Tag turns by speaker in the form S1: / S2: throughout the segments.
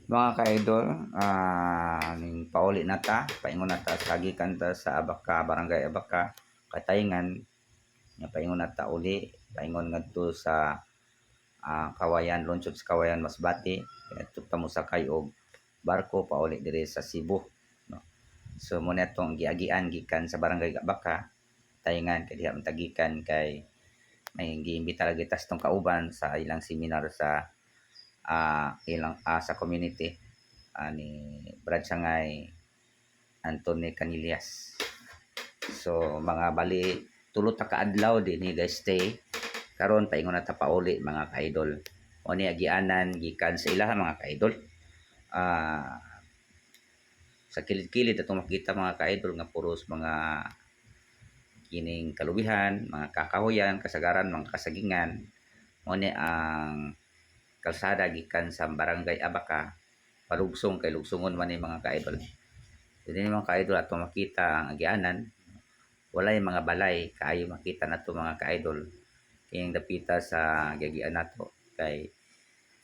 S1: Mga ka-idol, ning pauli na ta, paingon na ta sa gikan ta sa Abaca, Barangay Abaca, Katayngan, nga paingon na ta uli, paingon ngadto sa Kawayan, lungsod sa Kawayan, Masbate, adto ta mo sakay og barko pauli diri sa Cebu, no. So mo na tong giagian gikan sa Barangay Abaca, Katayngan kay diha man ta gikan kay may giimbita lagi tas tong kauban sa ilang seminar sa sa community ni Brad Sangay Anthony Canillas. So mga bali tulo ta ka adlaw dinhi guys stay karon paingon na ta pauli mga ka-idol. O ni agianan gikan sa ilaha mga ka-idol. Sa kilid-kilid atong makita mga ka-idol nga puros mga kining kalubihan, mga kakahuyan, kasagaran, mga kasagingan. Mo ni ang kalsada gikan sa Barangay Abaca palugsong kay lugsungon man ni mga ka-idol. Dili ni mga ka-idol ato makita ang agianan. Walay mga balay kaayo makita nato mga ka-idol. Kayong dapita sa gagian nato kay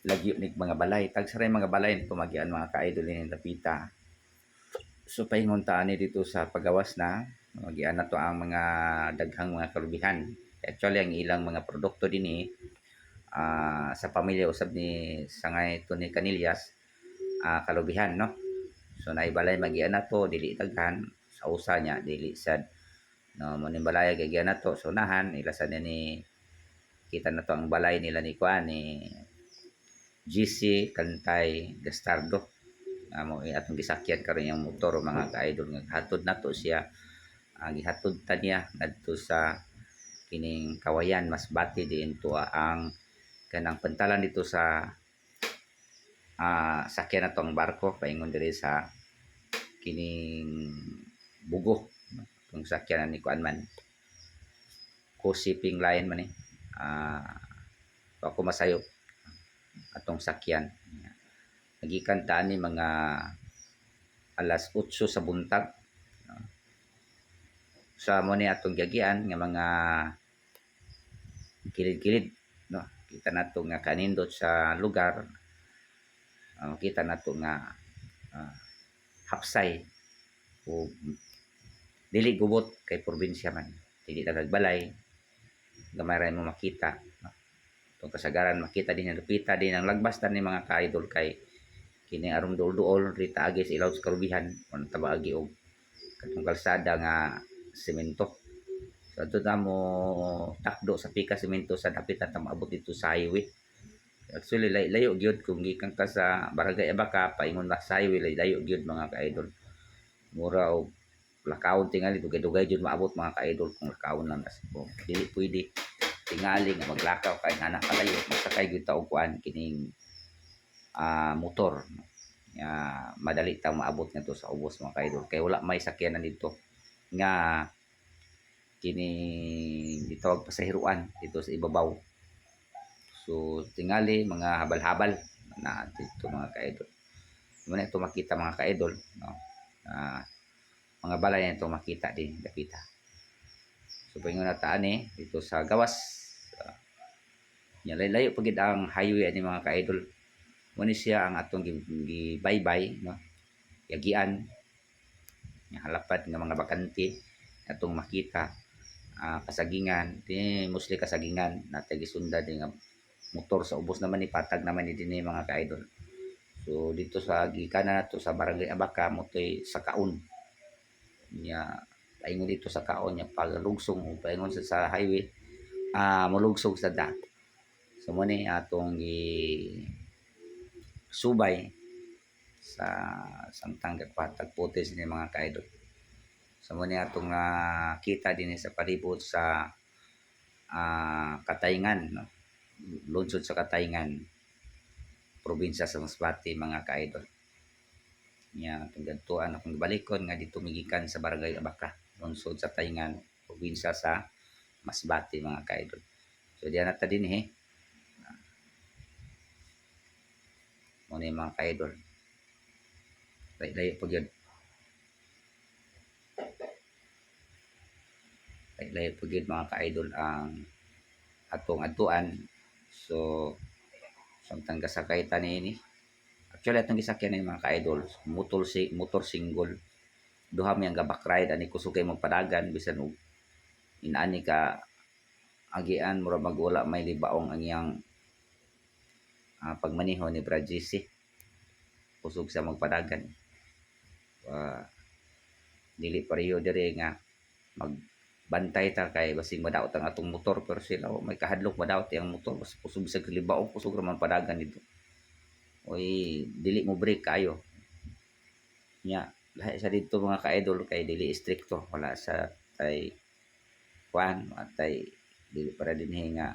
S1: lagyo ni mga balay. Tagsaray mga balay nito magian mga ka-idol ni dapita. So paingon ta ani dito sa pagawas na magian nato ang mga daghang mga kalubihan. Actually ang ilang mga produkto dinhi sa pamilya usab ni Sangay Tony Canillas kalubihan no. So naibalay magian nato dili daghan sa usa nya dili sad no mo ning balay gagian nato so unahan ilasan ni kita nato ang balay nila ni kuan ni GC Kantay Gastardo mo atong gisakyan karon yung motor mga ka-idol nga hatod nato siya gihatod ta niya ngadto sa kining Kawayan Masbate diin to ang kanang pantalan dito sa sakyan nato ang barko paingon diri sa kining Bugo kung sakyan ni kuan man ko shipping line man ako masayop atong sakyan nagikan ta ni mga alas 8 sa buntag sa mo ni atong giagian nga mga kilid-kilid no kita nato nga kanindot sa lugar kita nato nga hapsay o dili gubot kay probinsya man dili nagbalay gamay ra mo makita no? Itong kasagaran makita din ang lupita din ang lagbas ta ni mga ka-idol kay kini aron duol-duol rita agi sa ilaw sa karubihan on taba agi og katong kalsada nga semento so ato ta mo takdo sa pika semento sa dapit ta maabot dito sa highway. Actually layo gyud kung gikan ka sa Barangay Abaca paingon na sa highway layo gyud mga ka-idol. Mura og lakawon tingali dugay-dugay jud maabot mga ka-idol kung lakawon lang as dili pwede tingali nga maglakaw kay anak kalayo magsakay gyud ta og kuan kining motor madali ta maabot ngadto sa ubos mga ka-idol kay wala may sakyanan dito nga kini gitawag pasahiruan dito sa ibabaw. So tingali mga habal-habal na dito mga ka-idol. Mo na ito makita mga ka-idol no. Mga balay na ito makita din dapita. So paingon na taan dito sa gawas. Layo pagid ang highway ani mga ka-idol. Mo ni siya ang atong gibaybay no. Yagian nga halapad nga mga bakante atong makita kasagingan dinhi mostly kasagingan natay gisunda din nga motor sa ubos naman ni patag naman ni dinhi mga ka-idol. So dito sa gikanan nato sa Barangay Abaca motoy sa kaon nya paingon dito sa kaon nya paglugsong o paingon sa highway mulugsog sa daan. So mo ni atong subay sa samtang patag putis ni mga ka-idol. So mo ni atong kita din sa palibot sa Katayngan no. Lungsod sa Katayngan probinsya sa Masbate mga ka-idol. Nya pagdadtuan akong gibalikon nga dito migikan sa Barangay Abaca, lungsod sa Katayngan, probinsya sa Masbate mga ka-idol. So diyan na ta dinhi. Mo ni mga ka-idol. Layo po yun. Layo po yun mga ka-idol ang atong adtuan. So samtang kasakay ta ni Actually atong gisakyan ni mga ka-idol, motor single. Duha mi ang gabak ride ani kusugay magpadagan bisan og inaani ka agian mura magwala may libaong ang iyang pagmaneho ni Brad JC. Kusog sa magpadagan. Dili pareho dire nga magbantay ta kay basing madaot ang atong motor pero sila may kahadlok madaot ang motor basta kusog sa libaong kusog ra man padagan dito. Oy, dili mo break kayo. Nya, lahi sa dito mga ka-idol kay dili stricto wala sa tay kuan atay dili para dinhi nga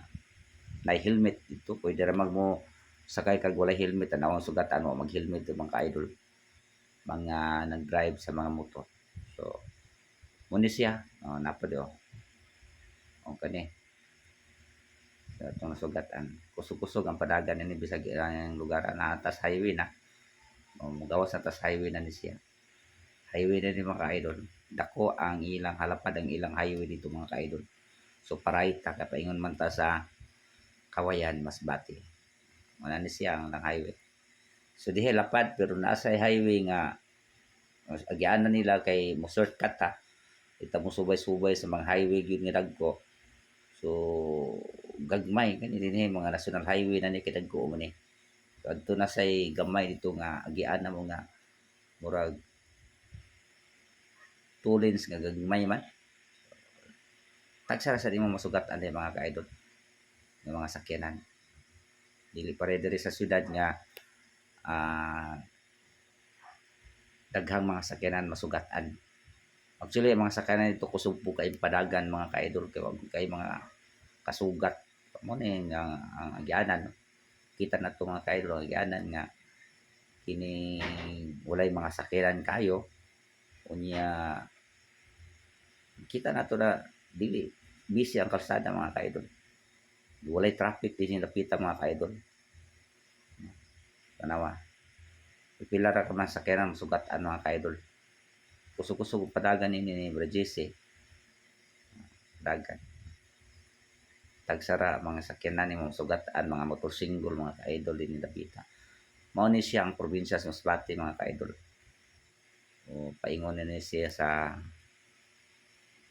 S1: nay helmet dito pwede ra magmo sakay kag wala helmet anawang sugatan mo mag helmet mga ka-idol mga nag-drive sa mga motor. So muna siya napad o kani sa itong nasugatan kusog-kusog ang padagan ni bisag ang lugar na atas highway na magawas na tas highway na ni siya highway na ni mga ka-idol dako ang ilang halapad ang ilang highway dito mga ka-idol so parayta kapaingon man ta sa Kawayan Masbate wala ni siya ang highway so dihe lapad pero nasa highway nga agyaan na nila kay mo shortcut ha ita mo subay-subay sa mga highway gyud nga dagko so gagmay kani dinhi mga national highway na ni kay dagko man ni so adto na say gamay dito nga agian na mo nga murag 2 lanes nga gagmay man tagsa sa di mo masugat ani mga ka-idol ng mga sakyanan dili pare diri sa syudad nga daghang mga sakyanan masugatan. Actually, ang mga sakyanan dito kusog po kay padagan mga ka-idol kay mga kasugat. Mo ni ang agyanan. Kita na to mga ka-idol ang agyanan nga kini walay mga sakyanan kayo. Unya kita na to na dili busy ang kalsada mga ka-idol. Walay traffic din napita mga ka-idol. Tanawa. Pipila ra ka man sakyanan masugatan mga ka-idol. Kusog-kusog padagan ni Brajese. Dagan. Tagsara mga sakyanan ni mga sugatan, mga motor single, mga ka-idol din ni Dapita. Mao ni siya ang probinsya sa Masbate mga ka-idol. O paingon ni siya sa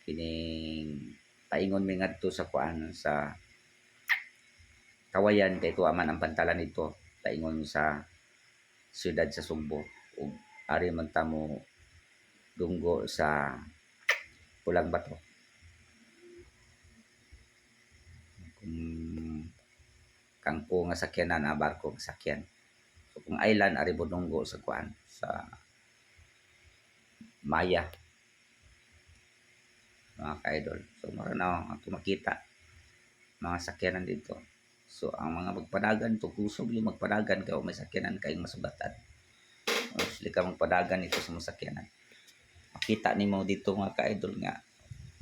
S1: kining paingon mi ngadto sa kuan sa Kawayan kay tuwa man ang pantalan nito. Paingon sa siyudad sa Sugbo. Ug ari man ta mo dunggo sa Pulang Bato. Kangko nga sakyanan na barko nga sakyan. So kung island ari bodunggo sa kuan sa Maya. Mga ka-idol. So mara na ang makita mga sakyanan dito. So ang mga magpadagan to kusog yung magpadagan kay may sakyanan kay masugatan. O sila ka magpadagan ito sa sakyanan. Makita nimo dito mga ka-idol nga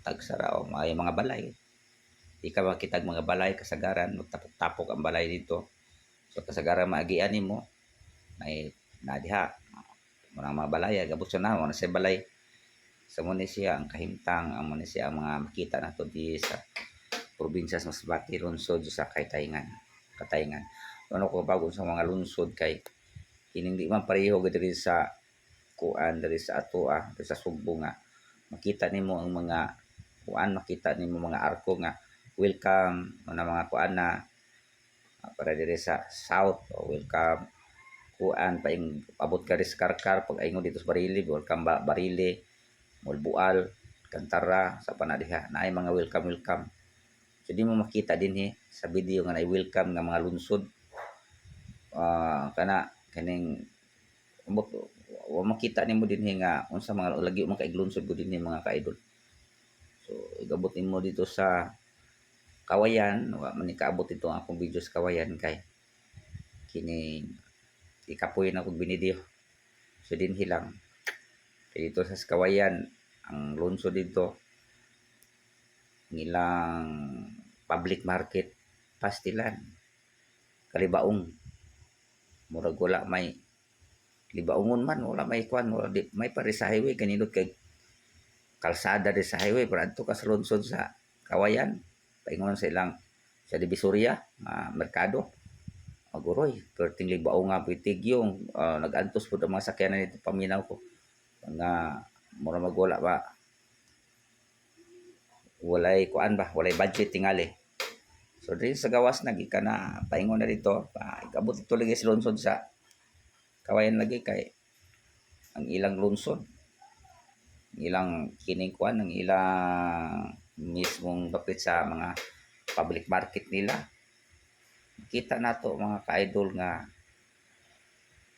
S1: tagsara o may mga balay. Di ka makita mga balay kasagaran magtapok-tapok ang balay dito. So kasagaran maagian nimo may nadiha mga balay gabot sa na sa balay sa munisya ang kahimtang ang munisya ang mga makita nato di sa probinsya sa Masbate lungsod sa Katayngan. Ano ko bago sa mga lungsod kay hindi man pareho diri sa kuan diri sa ato diri sa Sugbo nga makita nimo ang mga kuan makita nimo mga arko nga welcome na mga kuan na para diri sa south o welcome kuan paing abot ka ris karkar pag ingon dito sa Barili welcome Barili Mulbual Kantara sa panadiha naay mga welcome so di mo makita dinhi sa video nga naay welcome nga mga lungsod kana kaning wa makita nimo dinhi nga unsa mga lagi man kay lungsod gud dinhi mga ka-idol. So igabot nimo dito sa Kawayan, wa man ikaabot ito ang akong video sa Kawayan kay kini ikapoy na kog binidio. So dinhi lang. Kay dito sa Kawayan ang lungsod dito nilang public market pastilan kalibaong murag wala may libaongon man wala may kuan wala may pare sa highway kanindot kay kalsada di sa highway para adto ka sa lungsod sa Kawayan paingon sa ilang sa Divisoria merkado maguroy perting libao nga pitig yung nagantos po ang mga sakyanan nito paminaw ko nga mura magwala ba walay kuan ba walay budget tingali. So diri sa gawas na gikan na paingon na dito ikabot ito lagi sa lungsod sa kawayan lagi kay ang ilang lungsod ilang kining kuan ang ilang mismong dapit sa mga public market nila kita nato mga ka-idol nga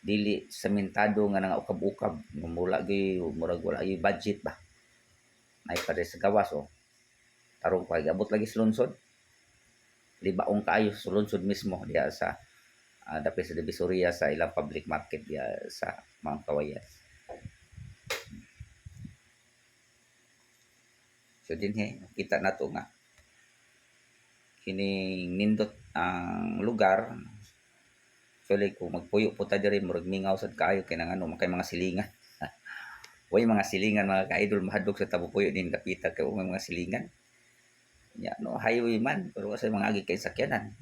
S1: dili samentado nga nangaukab-ukab mula gyud murag wala gyud budget ba nay pa sa gawas tarong pa abot lagi sa lungsod libaong kaayo sa lungsod mismo diya sa dapit sa Divisoria sa ilang public market diya sa Mount Kawayan. So dinhi kita nato nga kining nindot ang lugar actually kung magpuyo po ta diri murag mingaw sad kaayo kay nang ano kay mga silingan. Way mga silingan mga ka-idol mahadlok sa tabupuyo din kapita kay mga silingan. Ya no highway man pero sa mga agi kay sakyanan.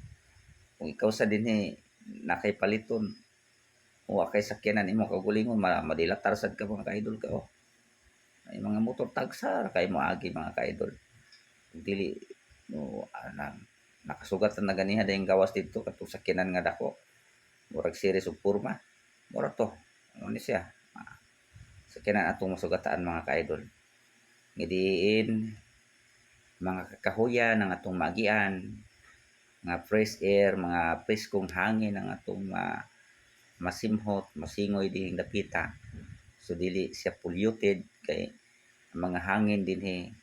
S1: Kung ikaw sa dinhi nakay paliton o kay sakyanan imo kagulingon madilatar sad ka mga ka-idol ka ay mga motor tagsa kay mo agi mga ka-idol. Dili no anang nakasugatan na ganiha dayong gawas dito katong sakyanan nga dako. Murag series og porma. Mura to. Ano ni siya? Sakyanan atong masugataan mga ka-idol. Ngidiin mga kakahuyan ang atong magian, mga fresh air, mga preskong hangin ang atong masimhot, masingoy dihing dapita. So dili siya polluted kay ang mga hangin dinhi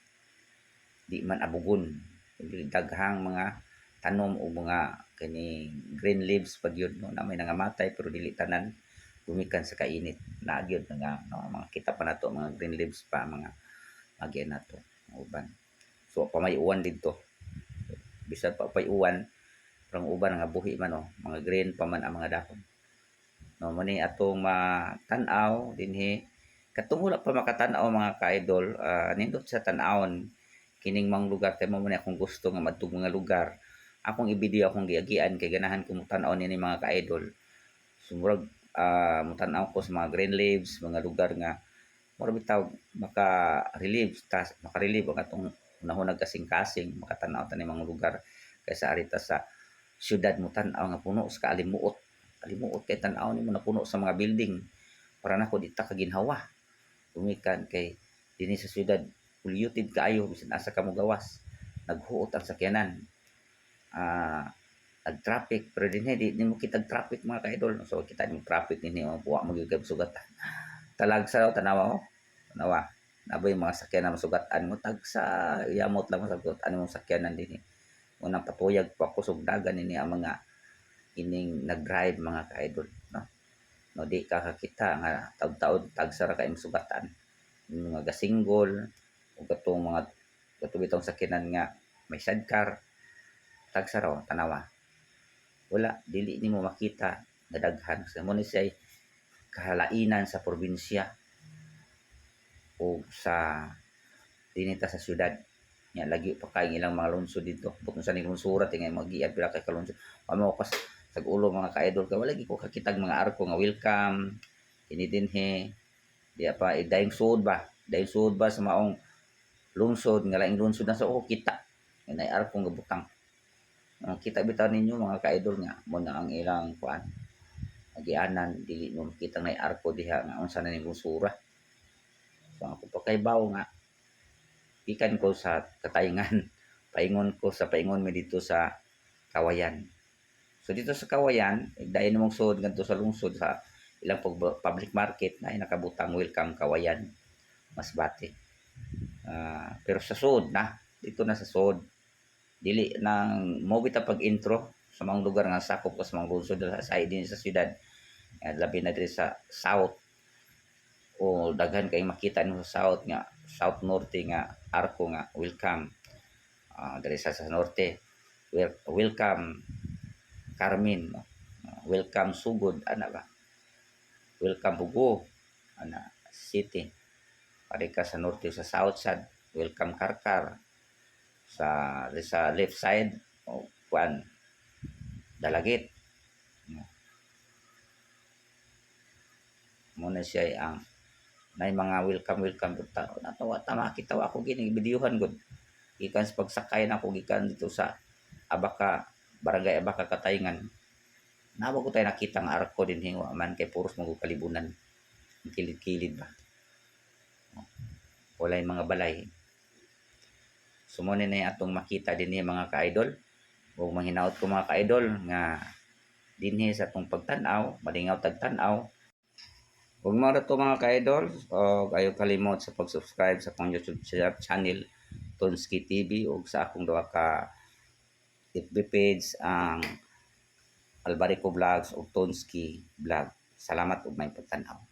S1: di man abugon. Dili daghang mga tanom o mga kani green leaves pag yun no na may nangamatay pero dili tanan gumikan sa kainit na gyud nga no, mga kita pa nato mga green leaves pa mga agyan nato uban so pamayuan didto bisan pa payuan parang uban nga buhi man no mga green pa man ang mga dahon no mani atong matan-aw dinhi katong wala pa makatan-aw mga ka-idol nindot sa tan-awon kining mga lugar kay mo man akong gusto nga madtong mga lugar akong i-video akong giagian kay ganahan ko mutan-aw nini mga ka-idol sumurag mutan-aw ko sa mga green leaves mga lugar nga mura bitaw maka-relieve ang atong unahon kasing-kasing makatan-aw ta ni mga lugar kaysa arita sa syudad mutan-aw nga puno sa kalimuot kay tan-aw nimo napuno sa mga building para nako di ta kaginhawa tumikan kay dinhi sa syudad polluted kaayo bisan asa ka mo gawas naghuot ang sakyanan nag-traffic pero dinhi di mo kita traffic mga ka-idol so kita yung traffic dinhi buwa mo gyud kay sugatan talagsa tanawa tanawa naboy mga sakyanan masugatan mo tagsa yamot lang mo sagot ano mong sakyanan dinhi unang patuyag pa kusog dagan ini ang mga ining nag-drive mga ka-idol no di ka kakita nga taud-taud tagsa ra kay masugatan mga gasinggol ug katong mga katubitong sakyanan nga may sidecar tagsa raw tanawa wala dili nimo makita nga daghan sa mo ni siya kahalainan sa probinsya o sa dinita sa syudad nya lagi pa kay ilang mga lungsod dito butong sa ning lungsura tingay magiad pila kay kalungsod amo kas sag ulo mga ka-idol kay wala gi ko kakitag mga arko nga welcome ini dinhi diya pa dayong sud ba sa maong lungsod nga laing lungsod na sa kita inay arko nga butang kita bitaw ninyo mga ka-idol nga mo na ang ilang kuan agianan dili mo makita nay arko diha nga unsa na ning lungsura so ako pa kay bawo nga ikan ko sa katayngan paingon ko sa paingon mi dito sa Kawayan so dito sa Kawayan dayon mong sud ngadto sa lungsod sa ilang public market na nakabutang welcome Kawayan Masbate pero sa sud na dito na sa sud dili nang mo bita pag intro sa mga lugar nga sakop ko sa mga lungsod sa din sa syudad labi na diri sa south o daghan kay makita nimo sa south nga south norte nga arko nga welcome diri sa norte welcome Carmen no? Welcome Sugod ana ba welcome Bugo ana city pare ka sa norte sa south side welcome Karkar sa left side o kuan Dalagit Muna siya ang may mga welcome ta natawa tama kita ako gini bidyuhan gud gikan sa pagsakay na ako gikan dito sa Abaca barangay Abaca Katayngan. Nawa ko tayo nakita nga arko din hingo man kay puros mga kalibunan. Kilid-kilid ba. Walay mga balay. Sumuni na atong makita din mga ka-idol. Ug manghinaot ko mga ka-idol nga dinhi sa atong pagtan-aw, malingaw tag-tan-aw. Ug mao to mga ka-idol, og ayo kalimot sa pag-subscribe sa akong YouTube channel Tonski TV ug sa akong duha ka FB page ang Albarico Vlogs ug Tonski Vlog. Salamat ug may pagtan-aw.